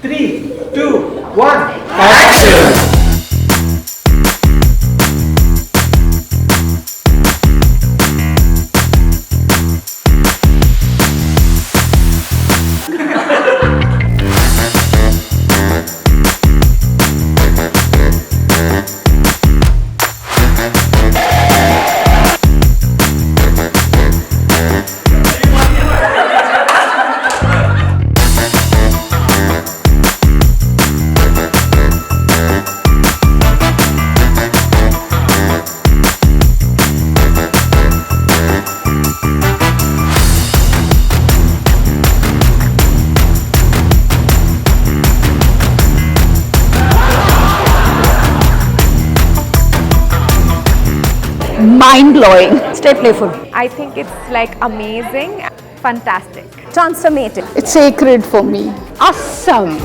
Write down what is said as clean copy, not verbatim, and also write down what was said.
3, 2, 1, action! Mind-blowing. Stay playful. I think it's like amazing, fantastic. Transformative. It's sacred for me. Awesome.